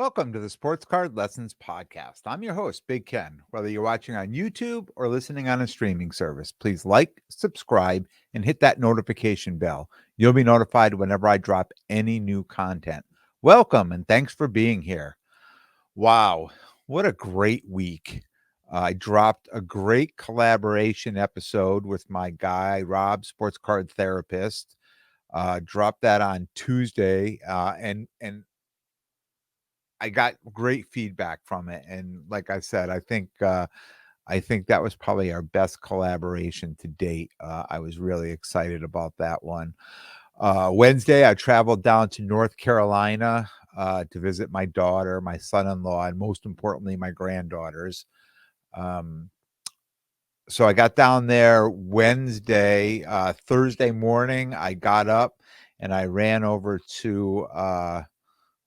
Welcome to the Sports Card Lessons Podcast. I'm your host, Big Ken. Whether you're watching on YouTube or listening on a streaming service, please like, subscribe, and hit that notification bell. You'll be notified whenever I drop any new content. Welcome and thanks for being here. Wow, what a great week. I dropped a great collaboration episode with my guy, Rob, sports card therapist. Dropped that on Tuesday, and I got great feedback from it, and like I said, I think that was probably our best collaboration to date. I was really excited about that one. Wednesday, I traveled down to North Carolina to visit my daughter, my son-in-law, and most importantly, my granddaughters. Um, so I got down there Wednesday. Thursday morning, I got up and I ran over to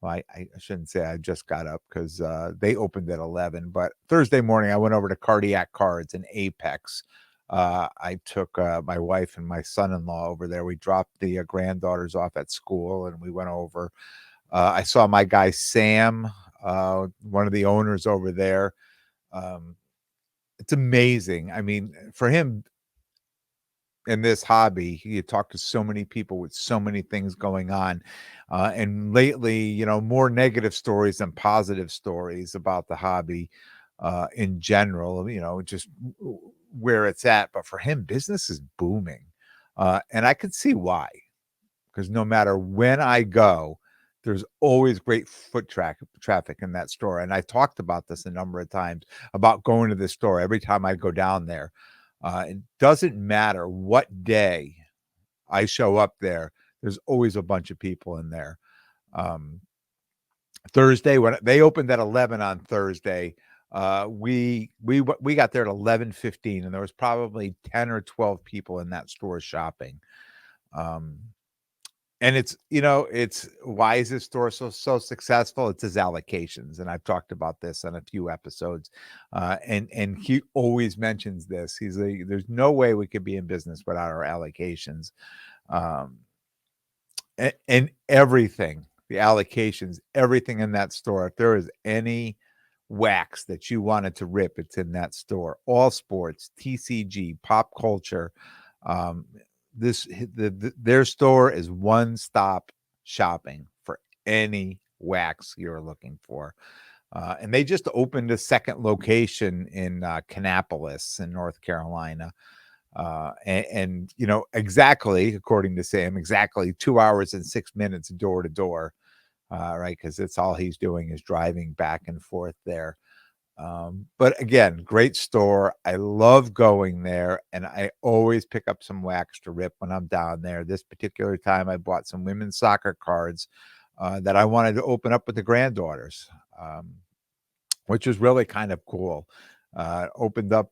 well, I shouldn't say I just got up because they opened at 11. But Thursday morning, I went over to Cardiac Cards in Apex. I took my wife and my son-in-law over there. We dropped the granddaughters off at school, and we went over. I saw my guy Sam, one of the owners over there. Um, it's amazing. I mean, for him, in this hobby, you talk to so many people with so many things going on. And lately, more negative stories than positive stories about the hobby in general, just where it's at. But for him, business is booming. And I could see why, because no matter when I go, there's always great traffic in that store. And I talked about this a number of times about going to the store every time I go down there. It doesn't matter what day I show up there, there's always a bunch of people in there. Um, Thursday, when they opened at 11 on Thursday, we got there at 11:15, and there was probably 10 or 12 people in that store shopping. Um, and it's why is this store so successful? It's his allocations, and I've talked about this on a few episodes. And he always mentions this. He's like, "There's no way we could be in business without our allocations." Um, and everything, the allocations, everything in that store. If there is any wax that you wanted to rip, it's in that store. All sports, TCG, pop culture. Um, their store is one-stop shopping for any wax you're looking for. And they just opened a second location in Kannapolis in North Carolina. Exactly, according to Sam, exactly 2 hours and 6 minutes door to door, right? Because that's all he's doing is driving back and forth there. But again, great store. I love going there, and I always pick up some wax to rip when I'm down there. This particular time, I bought some women's soccer cards that I wanted to open up with the granddaughters, which was really kind of cool. Opened up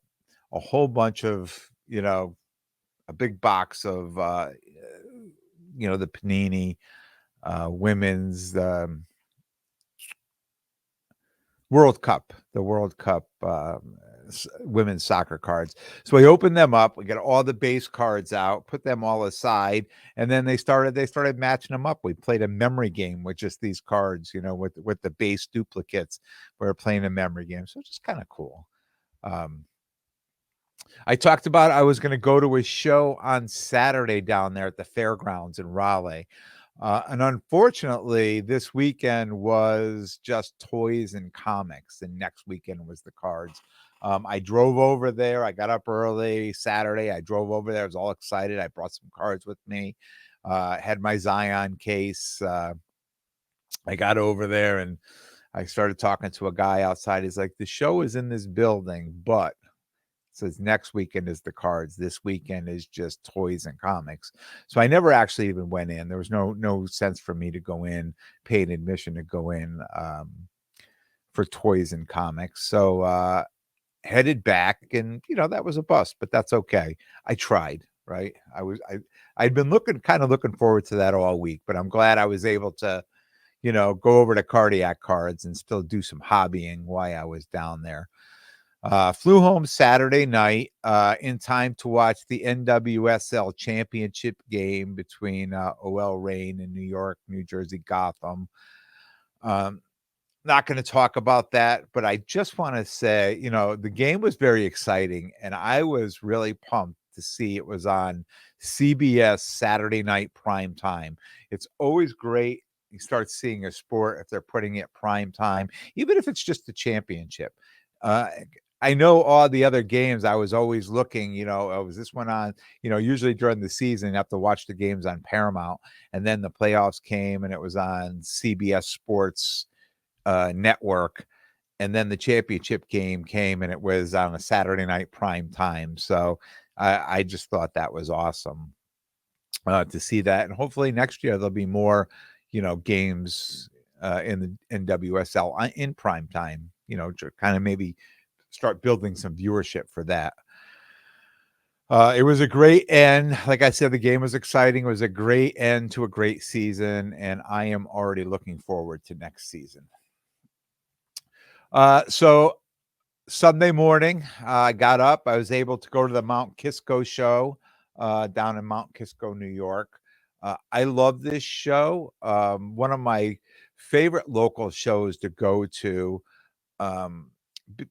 a whole bunch of, a big box of, the Panini women's World Cup, the World Cup women's soccer cards. So we opened them up. We got all the base cards out, put them all aside, and then they started matching them up. We played a memory game with just these cards, with the base duplicates. We were playing a memory game, so it's just kind of cool. I talked about I was going to go to a show on Saturday down there at the fairgrounds in Raleigh. And unfortunately, this weekend was just toys and comics, and next weekend was the cards. I drove over there. I got up early Saturday. I drove over there. I was all excited. I brought some cards with me. Had my Zion case. I got over there and I started talking to a guy outside. He's like, "The show is in this building, but says next weekend is the cards. This weekend is just toys and comics." So I never actually even went in. There was no sense for me to go in, pay an admission to go in for toys and comics. So headed back, and that was a bust, but that's okay. I tried, right? I'd been kind of looking forward to that all week, but I'm glad I was able to, go over to Cardiac Cards and still do some hobbying while I was down there. Flew home Saturday night in time to watch the NWSL championship game between OL Reign and New York, New Jersey, Gotham. not going to talk about that, but I just want to say, the game was very exciting, and I was really pumped to see it was on CBS Saturday night prime time. It's always great. You start seeing a sport if they're putting it prime time, even if it's just the championship. Uh, I know all the other games. I was always looking, oh, was this one on? Usually during the season, you have to watch the games on Paramount, and then the playoffs came, and it was on CBS Sports network, and then the championship game came and it was on a Saturday night prime time. So I just thought that was awesome to see that, and hopefully next year there'll be more games in the NWSL in prime time, to kind of maybe start building some viewership for that. It was a great end. Like I said, the game was exciting. It was a great end to a great season, and I am already looking forward to next season. So Sunday morning, I got up. I was able to go to the Mt Kisco show down in Mt Kisco, New York. I love this show. One of my favorite local shows to go to,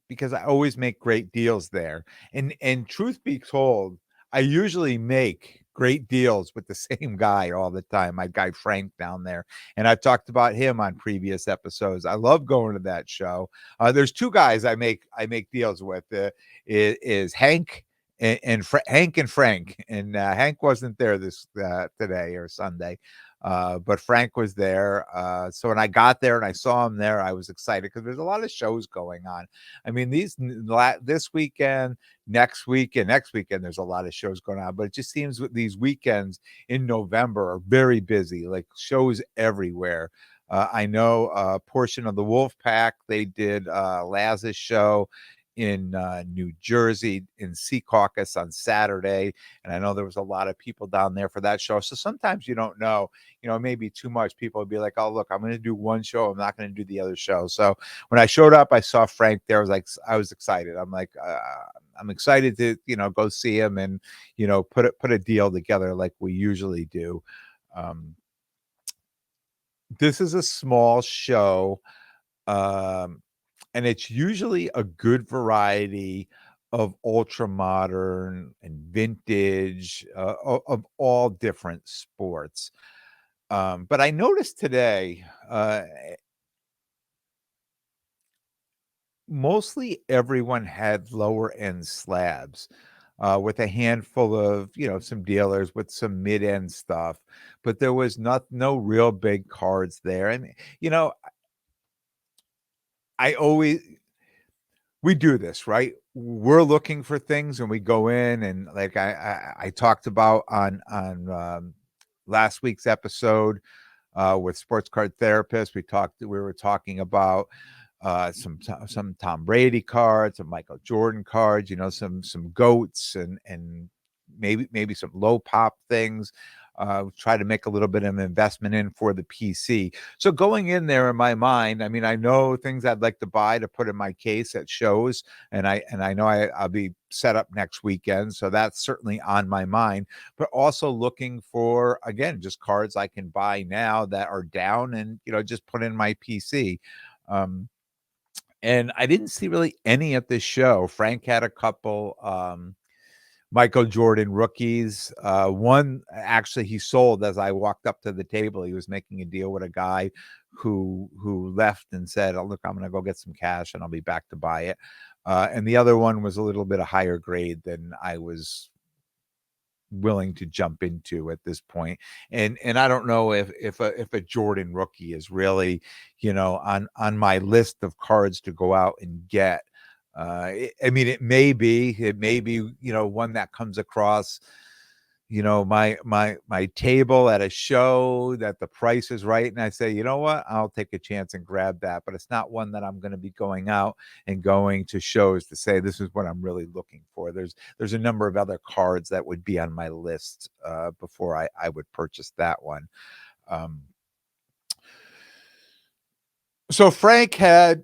because I always make great deals there. And truth be told, I usually make great deals with the same guy all the time. My guy Frank down there, and I've talked about him on previous episodes. I love going to that show. There's two guys I make deals with. Is Hank and Hank and Frank, and Hank wasn't there this today or Sunday. But Frank was there. So when I got there and I saw him there, I was excited because there's a lot of shows going on. I mean, this weekend, next weekend, there's a lot of shows going on. But it just seems with these weekends in November are very busy, like shows everywhere. I know a portion of the Wolf Pack, they did Laz's show in New Jersey in Secaucus on Saturday. And I know there was a lot of people down there for that show. So sometimes you don't know, maybe too much. People would be like, oh, look, I'm going to do one show. I'm not going to do the other show. So when I showed up, I saw Frank there. I was excited. I'm like, I'm excited to, go see him and, put a deal together like we usually do. This is a small show. And it's usually a good variety of ultra modern and vintage of all different sports. But I noticed today, mostly everyone had lower end slabs. With a handful of, some dealers with some mid end stuff, but there was no real big cards there. And, I always, we do this, right? We're looking for things and we go in, and like I talked about on last week's episode with Sports Card Therapist, we were talking about some Tom Brady cards, some Michael Jordan cards, some goats and maybe some low pop things. Try to make a little bit of an investment in for the PC. So going in there in my mind, I mean, I know things I'd like to buy to put in my case at shows, and I know I'll be set up next weekend, so that's certainly on my mind. But also looking for, again, just cards I can buy now that are down, and just put in my PC. And I didn't see really any at this show. Frank had a couple. Michael Jordan rookies. One actually he sold as I walked up to the table. He was making a deal with a guy who left and said, oh, look, I'm going to go get some cash and I'll be back to buy it. And the other one was a little bit of higher grade than I was willing to jump into at this point. And I don't know if a Jordan rookie is really, on my list of cards to go out and get. I mean, it may be, one that comes across, my table at a show that the price is right. And I say, you know what, I'll take a chance and grab that. But it's not one that I'm going to be going out and going to shows to say, this is what I'm really looking for. There's a number of other cards that would be on my list before I would purchase that one. So Frank had,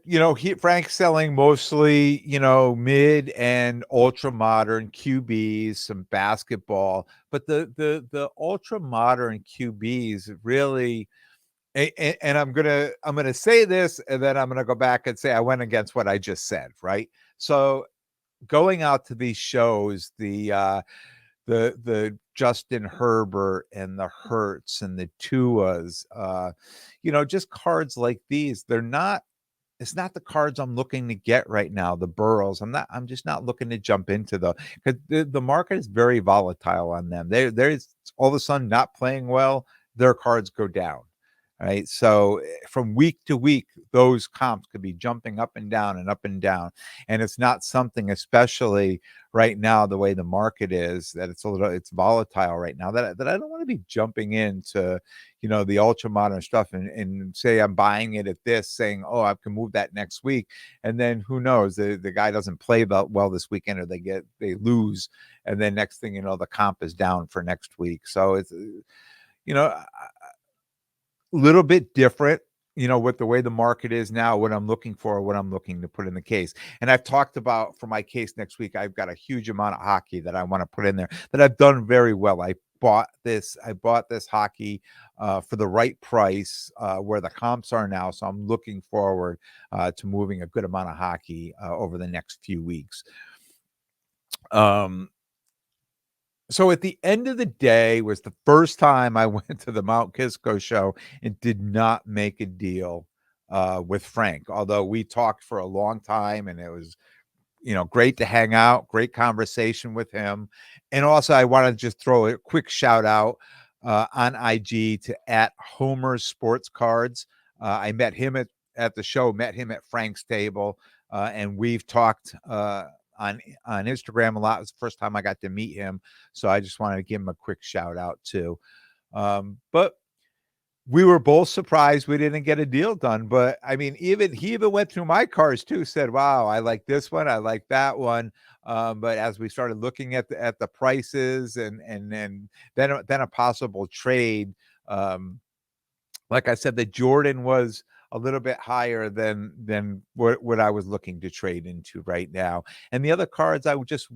Frank's selling mostly, mid and ultra modern QBs, some basketball, but the ultra modern QBs really, And I'm gonna say this, and then I'm gonna go back and say I went against what I just said, right? So going out to these shows, the Justin Herbert and the Hurts and the Tuas, just cards like these, it's not the cards I'm looking to get right now, the Burrows. I'm just not looking to jump into because the market is very volatile on them. There's all of a sudden not playing well, their cards go down. Right. So from week to week, those comps could be jumping up and down and up and down. And it's not something, especially right now, the way the market is, that it's volatile right now, that I don't want to be jumping into, the ultra modern stuff and say I'm buying it at this, saying, oh, I can move that next week. And then who knows, the guy doesn't play well this weekend, or they lose. And then next thing you know, the comp is down for next week. So it's, little bit different, with the way the market is now, what I'm looking for, what I'm looking to put in the case. And I've talked about, for my case next week, I've got a huge amount of hockey that I want to put in there that I've done very well. I bought this hockey for the right price, where the comps are now. So I'm looking forward to moving a good amount of hockey over the next few weeks. So at the end of the day was the first time I went to the Mt Kisco show and did not make a deal with Frank, although we talked for a long time, and it was, great to hang out, great conversation with him. And also I want to just throw a quick shout out on IG to @Homer Sports Cards. I met him at the show, met him at Frank's table, and we've talked on Instagram a lot. It was the first time I got to meet him, so I just wanted to give him a quick shout out too. But we were both surprised we didn't get a deal done. But I mean, he even went through my cards too, said, wow, I like this one, I like that one. But as we started looking at the prices and then a possible trade, like I said, the Jordan was a little bit higher than what I was looking to trade into right now. And the other cards, I'm just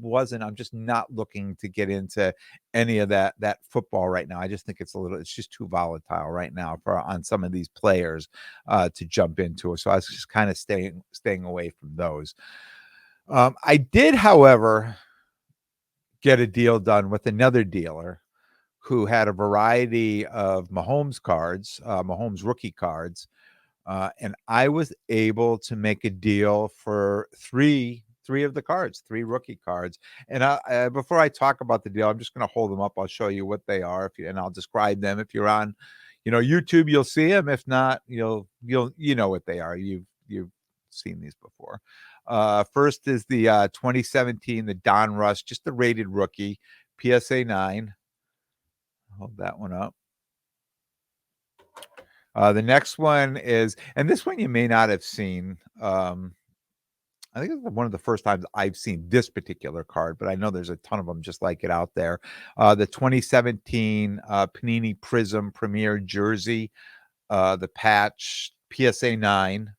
not looking to get into any of that football right now. I just think it's just too volatile right now on some of these players to jump into. So I was just kind of staying away from those. I did, however, get a deal done with another dealer who had a variety of Mahomes cards, Mahomes rookie cards, and I was able to make a deal for three of the cards, 3 rookie cards. And before I talk about the deal, I'm just going to hold them up. I'll show you what they are, and I'll describe them. If you're on, YouTube, you'll see them. If not, you'll know what they are. You've seen these before. First is the 2017, the Don Russ, just the rated rookie, PSA 9. Hold that one up. The next one is, and this one you may not have seen. I think it's one of the first times I've seen this particular card, but I know there's a ton of them just like it out there. The 2017 Panini Prism Premier Jersey, the patch, PSA 9.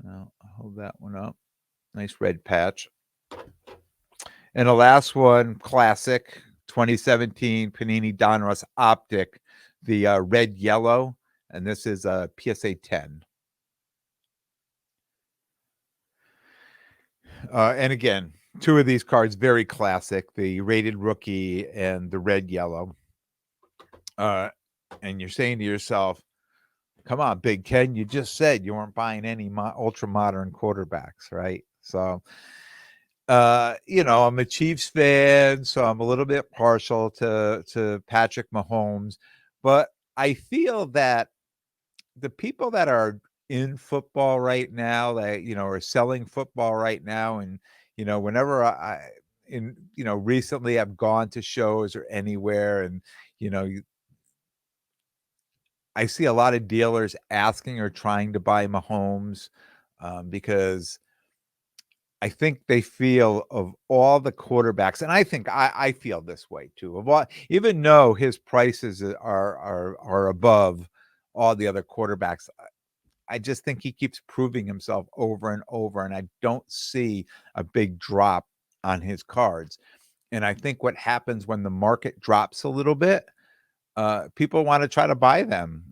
I'll hold that one up. Nice red patch. And the last one, classic, 2017 Panini Donruss Optic, the red yellow, and this is a PSA 10. And again, 2 of these cards, very classic, the rated rookie and the red yellow. And you're saying to yourself, come on, Big Ken, you just said you weren't buying any ultra modern quarterbacks, right? So, I'm a Chiefs fan, so I'm a little bit partial to Patrick Mahomes, but I feel that the people that are in football right now, that are selling football right now, and whenever recently I've gone to shows or anywhere, and I see a lot of dealers asking or trying to buy Mahomes, because I think they feel, of all the quarterbacks, and I think I feel this way too, of all, even though his prices are above all the other quarterbacks, I just think he keeps proving himself over and over, and I don't see a big drop on his cards. And I think what happens when the market drops a little bit, people want to try to buy them,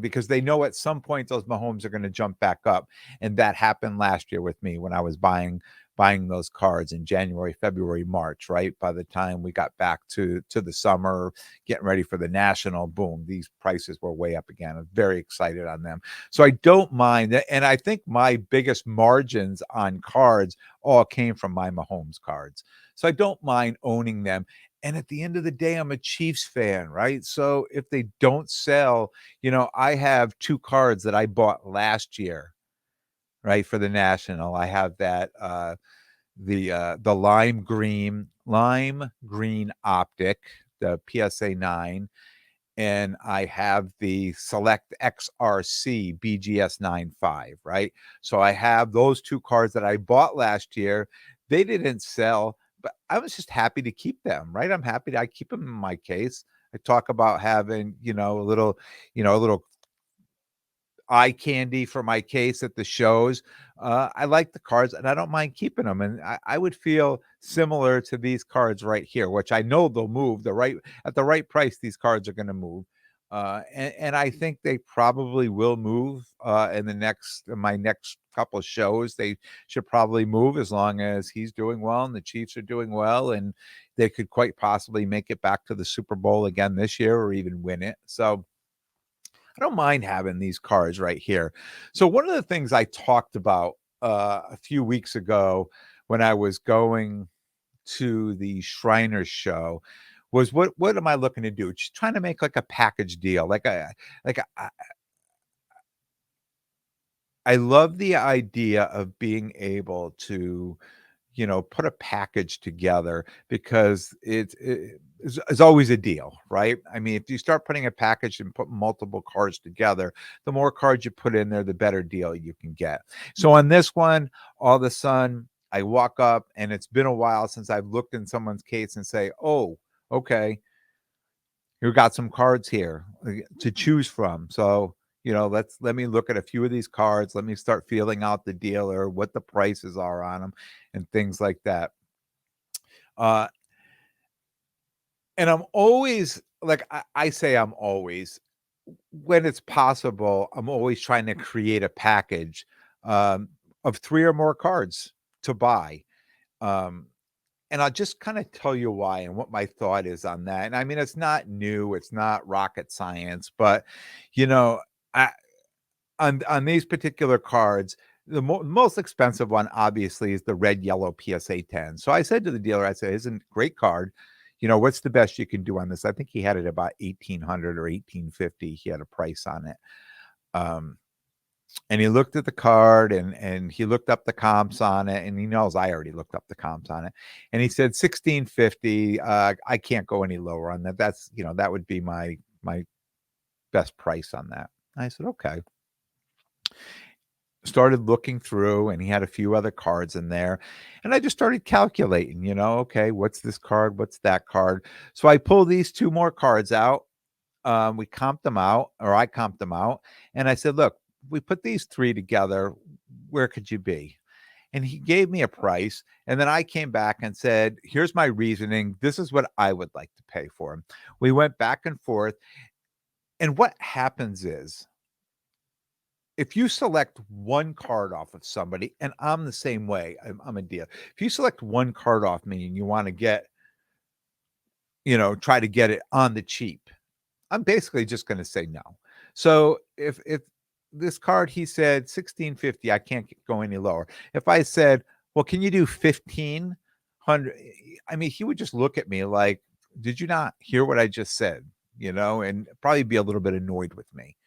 because they know at some point those Mahomes are going to jump back up, and that happened last year with me when I was buying those cards in January, February, March. Right by the time we got back to the summer, getting ready for the national, boom, these prices were way up again. I'm very excited on them, so I don't mind that. And I think my biggest margins on cards all came from my Mahomes cards, so I don't mind owning them. And at the end of the day, I'm a Chiefs fan, right? So if they don't sell, I have 2 cards that I bought last year, right, for the National. I have that, the lime green optic, the PSA 9, and I have the Select XRC BGS 95, right? So I have those 2 cards that I bought last year. They didn't sell, but I was just happy to keep them, right? I keep them in my case. I talk about having, a little eye candy for my case at the shows. I like the cards and I don't mind keeping them. And I would feel similar to these cards right here, which I know they'll move at the right price. These cards are going to move. And I think they probably will move in my next couple of shows. They should probably move as long as he's doing well and the Chiefs are doing well, and they could quite possibly make it back to the Super Bowl again this year or even win it. So I don't mind having these cards right here. So one of the things I talked about a few weeks ago when I was going to the Shriners show was what am I looking to do? Just trying to make like a package deal. I love the idea of being able to put a package together because it's always a deal, right? I mean, if you start putting a package and put multiple cards together, the more cards you put in there, the better deal you can get. So on this one, all of a sudden, I walk up and it's been a while since I've looked in someone's case and say, oh, okay, you got some cards here to choose from. So, let me look at a few of these cards. Let me start feeling out the dealer, what the prices are on them and things like that. Uh, and I'm always like, I say I'm always, when it's possible, I'm always trying to create a package of 3 or more cards to buy. Um, and I'll just kind of tell you why and what my thought is on that. And I mean, it's not new, it's not rocket science, but you know, I, on these particular cards, the most expensive one obviously is the red yellow PSA 10. So I said to the dealer, I said, "Isn't a great card? What's the best you can do on this?" I think he had it about 1800 or 1850. He had a price on it. Um, and he looked at the card and he looked up the comps on it, and he knows I already looked up the comps on it. And he said 1650. I can't go any lower on that. That's that would be my best price on that. I said, okay. Started looking through and he had a few other cards in there, and I just started calculating, okay, what's this card, what's that card. So I pull these 2 more cards out. We comped them out, or I comped them out, and I said, look, we put these 3 together, where could you be? And he gave me a price, and then I came back and said, here's my reasoning, this is what I would like to pay for them. We went back and forth, and what happens is, if you select one card off of somebody, and I'm the same way, I'm a deal. If you select one card off me and you want to try to get it on the cheap, I'm basically just going to say no. So if this card, he said 1650, I can't go any lower. If I said, well, can you do 1500? I mean, he would just look at me like, did you not hear what I just said? And probably be a little bit annoyed with me,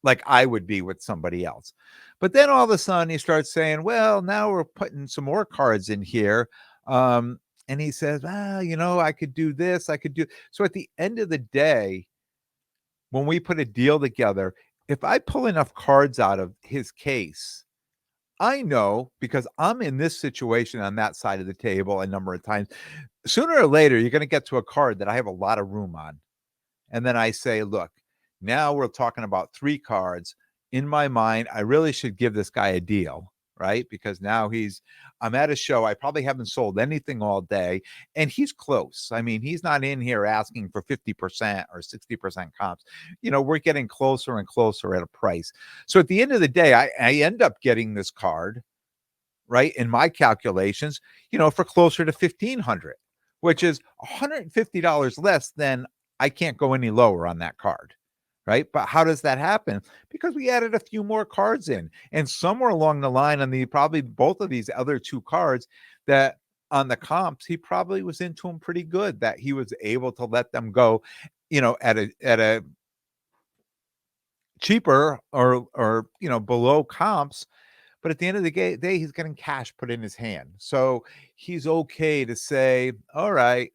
like I would be with somebody else. But then all of a sudden he starts saying, well, now we're putting some more cards in here. And he says, I could do this. I could do. So at the end of the day, when we put a deal together, if I pull enough cards out of his case, I know, because I'm in this situation on that side of the table a number of times, sooner or later, you're going to get to a card that I have a lot of room on. And then I say, look, now we're talking about 3 cards. In my mind, I really should give this guy a deal, right? Because now I'm at a show. I probably haven't sold anything all day, and he's close. I mean, he's not in here asking for 50% or 60% comps. We're getting closer and closer at a price. So at the end of the day, I end up getting this card, right, in my calculations, for closer to 1,500, which is $150 less than I can't go any lower on that card. Right. But how does that happen? Because we added a few more cards in, and somewhere along the line on probably both of these other two cards, that on the comps, he probably was into them pretty good, that he was able to let them go, at a cheaper or below comps. But at the end of the day, he's getting cash put in his hand. So he's okay to say, all right,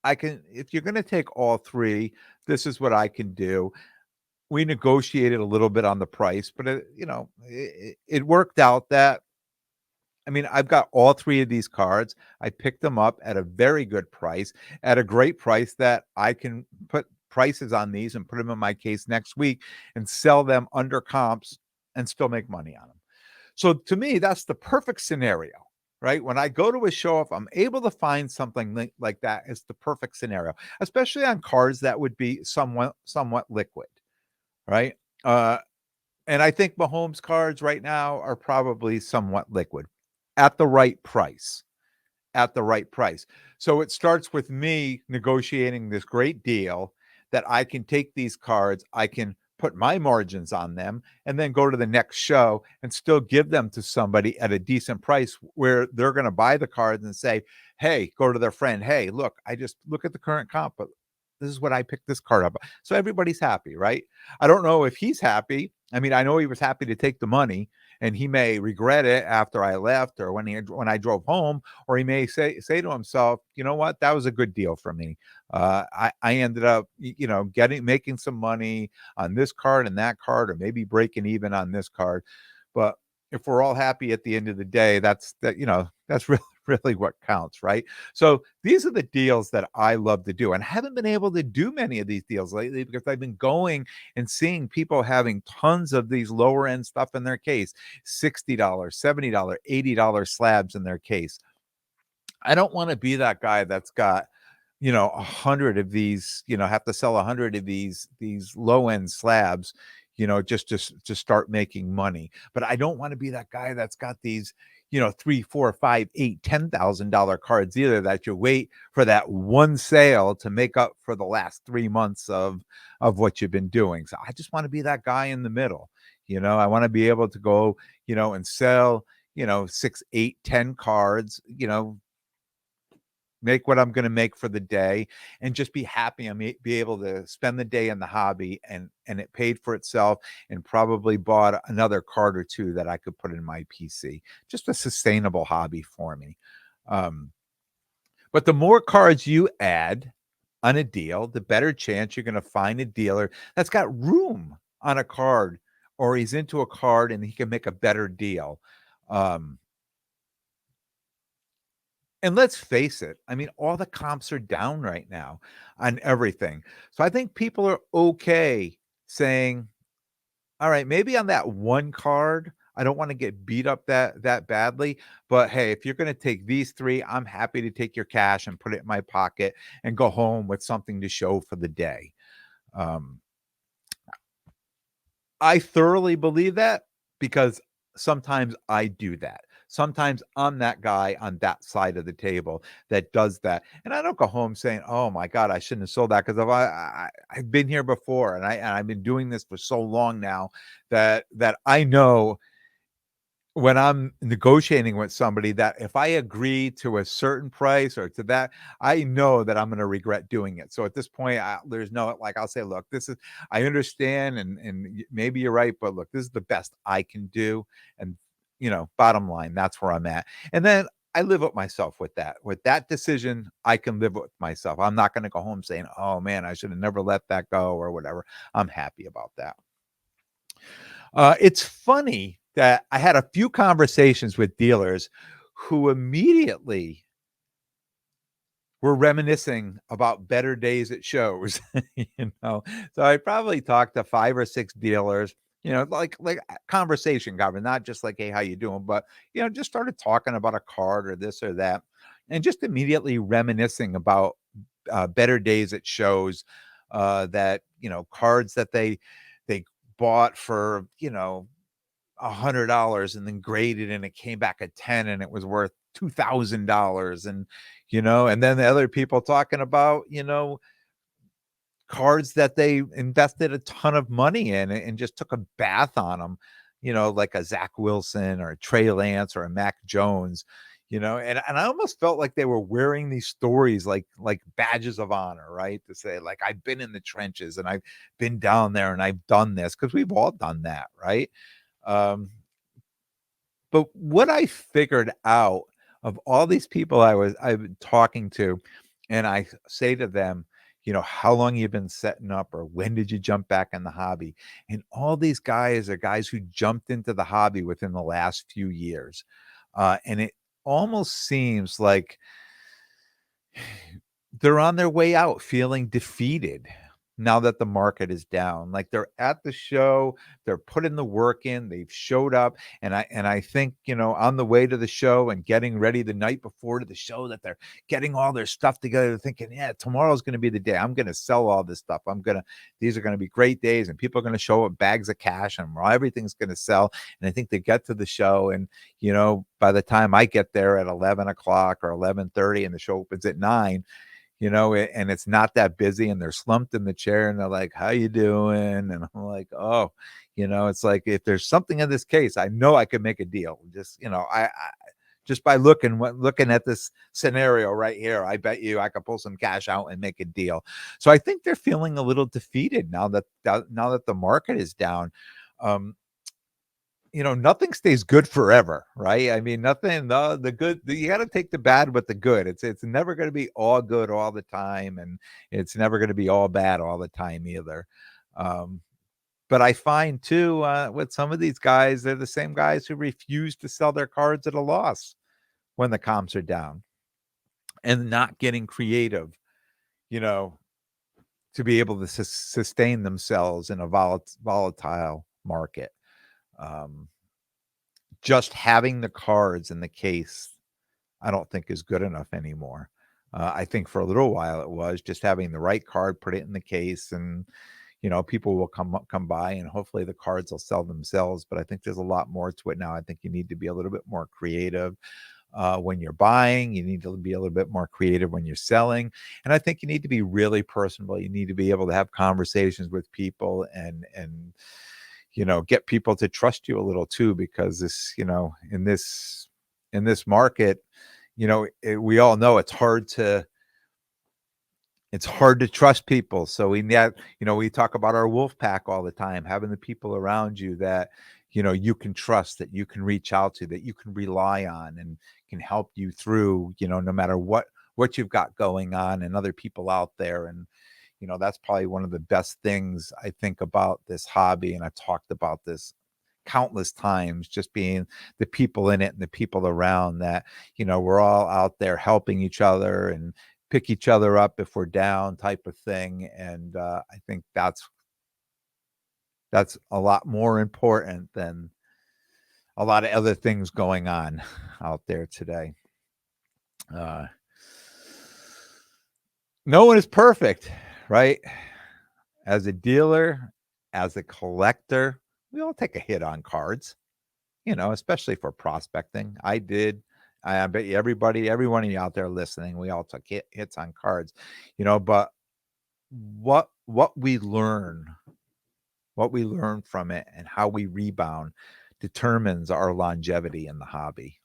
if you're going to take all three, this is what I can do. We negotiated a little bit on the price, but it worked out that, I mean, I've got all three of these cards. I picked them up at a very good price, at a great price that I can put prices on these and put them in my case next week and sell them under comps and still make money on them. So to me, that's the perfect scenario, right? When I go to a show, if I'm able to find something like that, it's the perfect scenario, especially on cards that would be somewhat liquid, right? And I think Mahomes cards right now are probably somewhat liquid at the right price. At the right price. So it starts with me negotiating this great deal that I can take these cards, I can put my margins on them, and then go to the next show and still give them to somebody at a decent price where they're going to buy the cards and say, hey, go to their friend, hey, look, I just look at the current comp, but this is what I picked this card up. So everybody's happy, right? I don't know if he's happy. I mean, I know he was happy to take the money, and he may regret it after I left or when I drove home, or he may say to himself, you know what, that was a good deal for me. I ended up, making some money on this card and that card, or maybe breaking even on this card. But if we're all happy at the end of the day, that's really what counts, right? So these are the deals that I love to do, and I haven't been able to do many of these deals lately because I've been going and seeing people having tons of these lower end stuff in their case, $60, $70, $80 slabs in their case. I don't want to be that guy that's got 100 of these, have to sell 100 of these low end slabs, just to start making money. But I don't want to be that guy that's got these, $3, $4, $5, $8, $10,000 cards either, that you wait for that one sale to make up for the last 3 months of what you've been doing. So I just want to be that guy in the middle. I want to be able to go, and sell, 6, 8, 10 cards, make what I'm going to make for the day, and just be happy. Be able to spend the day in the hobby, and it paid for itself, and probably bought another card or two that I could put in my PC. Just a sustainable hobby for me. But the more cards you add on a deal, the better chance you're going to find a dealer that's got room on a card, or he's into a card and he can make a better deal. And let's face it, I mean, all the comps are down right now on everything. So I think people are okay saying, all right, maybe on that one card, I don't want to get beat up that badly. But hey, if you're going to take these three, I'm happy to take your cash and put it in my pocket and go home with something to show for the day. I thoroughly believe that, because sometimes I do that. Sometimes I'm that guy on that side of the table that does that. And I don't go home saying, oh my God, I shouldn't have sold that, because I've been here before, and I've been doing this for so long now that I know when I'm negotiating with somebody that if I agree to a certain price or to that, I know that I'm going to regret doing it. So at this point, there's no, like, I'll say, look, I understand, and maybe you're right, but look, this is the best I can do. And, bottom line, that's where I'm at. And then I live with myself with that decision. I can live with myself. I'm not going to go home saying, oh man, I should have never let that go or whatever. I'm happy about that. It's funny that I had a few conversations with dealers who immediately were reminiscing about better days at shows. So I probably talked to 5 or 6 dealers like a conversation, not just like, hey, how you doing, but just started talking about a card or this or that, and just immediately reminiscing about better days at shows, that cards that they bought for $100 and then graded and it came back at 10 and it was worth $2,000. And then the other people talking about cards that they invested a ton of money in and just took a bath on them, like a Zach Wilson or a Trey Lance or a Mac Jones, and I almost felt like they were wearing these stories like badges of honor, right? To say, like, I've been in the trenches and I've been down there and I've done this, because we've all done that, right? Um, but what I figured out of all these people I've been talking to, and I say to them, how long you been setting up, or when did you jump back in the hobby? And all these guys are guys who jumped into the hobby within the last few years. And it almost seems like they're on their way out feeling defeated now that the market is down. Like, they're at the show, they're putting the work in, they've showed up, and I think, on the way to the show and getting ready the night before to the show, that they're getting all their stuff together, thinking, yeah, tomorrow's going to be the day. I'm going to sell all this stuff. These are going to be great days, and people are going to show up bags of cash, and everything's going to sell. And I think they get to the show, and by the time I get there at 11 o'clock or 11:30 and the show opens at 9, and it's not that busy, and they're slumped in the chair and they're like, how you doing? And I'm like, oh, it's like, if there's something in this case, I know I could make a deal. Just, I just by looking at this scenario right here, I bet you I could pull some cash out and make a deal. So I think they're feeling a little defeated now that the market is down. Nothing stays good forever, right? I mean, nothing, the good, you got to take the bad with the good. It's never going to be all good all the time, and it's never going to be all bad all the time either. But I find too, with some of these guys, they're the same guys who refuse to sell their cards at a loss when the comps are down, and not getting creative, you know, to be able to sustain themselves in a volatile market. Um, just having the cards in the case, I don't think is good enough anymore. I think for a little while it was just having the right card, put it in the case, and people will come by, and hopefully the cards will sell themselves. But I think there's a lot more to it now. I think you need to be a little bit more creative when you're buying. You need to be a little bit more creative when you're selling, and I think you need to be really personable. You need to be able to have conversations with people and get people to trust you a little too, because this, in this market, we all know it's hard to trust people. So we talk about our wolf pack all the time, having the people around you that, you can trust, that you can reach out to, that you can rely on, and can help you through, no matter what you've got going on, and other people out there. And, that's probably one of the best things I think about this hobby. And I've talked about this countless times, just being the people in it and the people around that, we're all out there helping each other and pick each other up if we're down, type of thing. And I think that's a lot more important than a lot of other things going on out there today. No one is perfect, right? As a dealer, as a collector, we all take a hit on cards, especially for prospecting. I did. I bet you every one of you out there listening, we all took hits on cards, but what we learn from it and how we rebound determines our longevity in the hobby.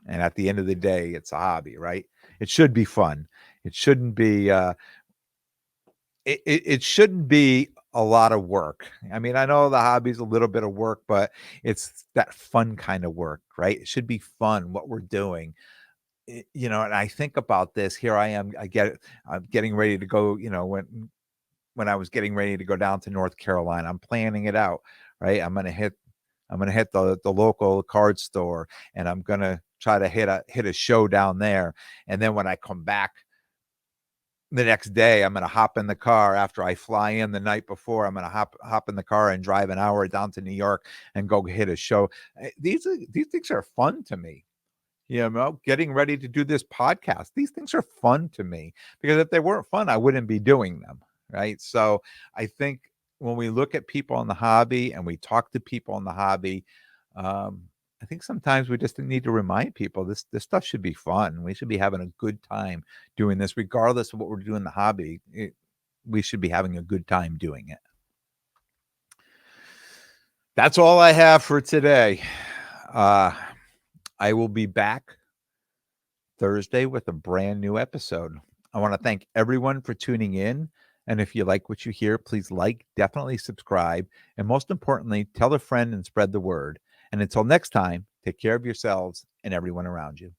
And at the end of the day, it's a hobby, right? It should be fun. It shouldn't be it shouldn't be a lot of work. I mean, I know the hobby's a little bit of work, but it's that fun kind of work, right? It should be fun what we're doing. And I think about this. Here I am. I'm getting ready to go, when I was getting ready to go down to North Carolina, I'm planning it out, right? I'm going to hit the local card store, and I'm going to try to hit a show down there. And then when I come back the next day I'm going to hop in the car after I fly in the night before. I'm going to hop in the car and drive an hour down to New York and go hit a show. These things are fun to me. Getting ready to do this podcast. These things are fun to me, because if they weren't fun, I wouldn't be doing them. Right. So I think when we look at people in the hobby and we talk to people in the hobby, I think sometimes we just need to remind people this stuff should be fun. We should be having a good time doing this, regardless of what we're doing in the hobby. We should be having a good time doing it. That's all I have for today. I will be back Thursday with a brand new episode. I want to thank everyone for tuning in. And if you like what you hear, please definitely subscribe. And most importantly, tell a friend and spread the word. And until next time, take care of yourselves and everyone around you.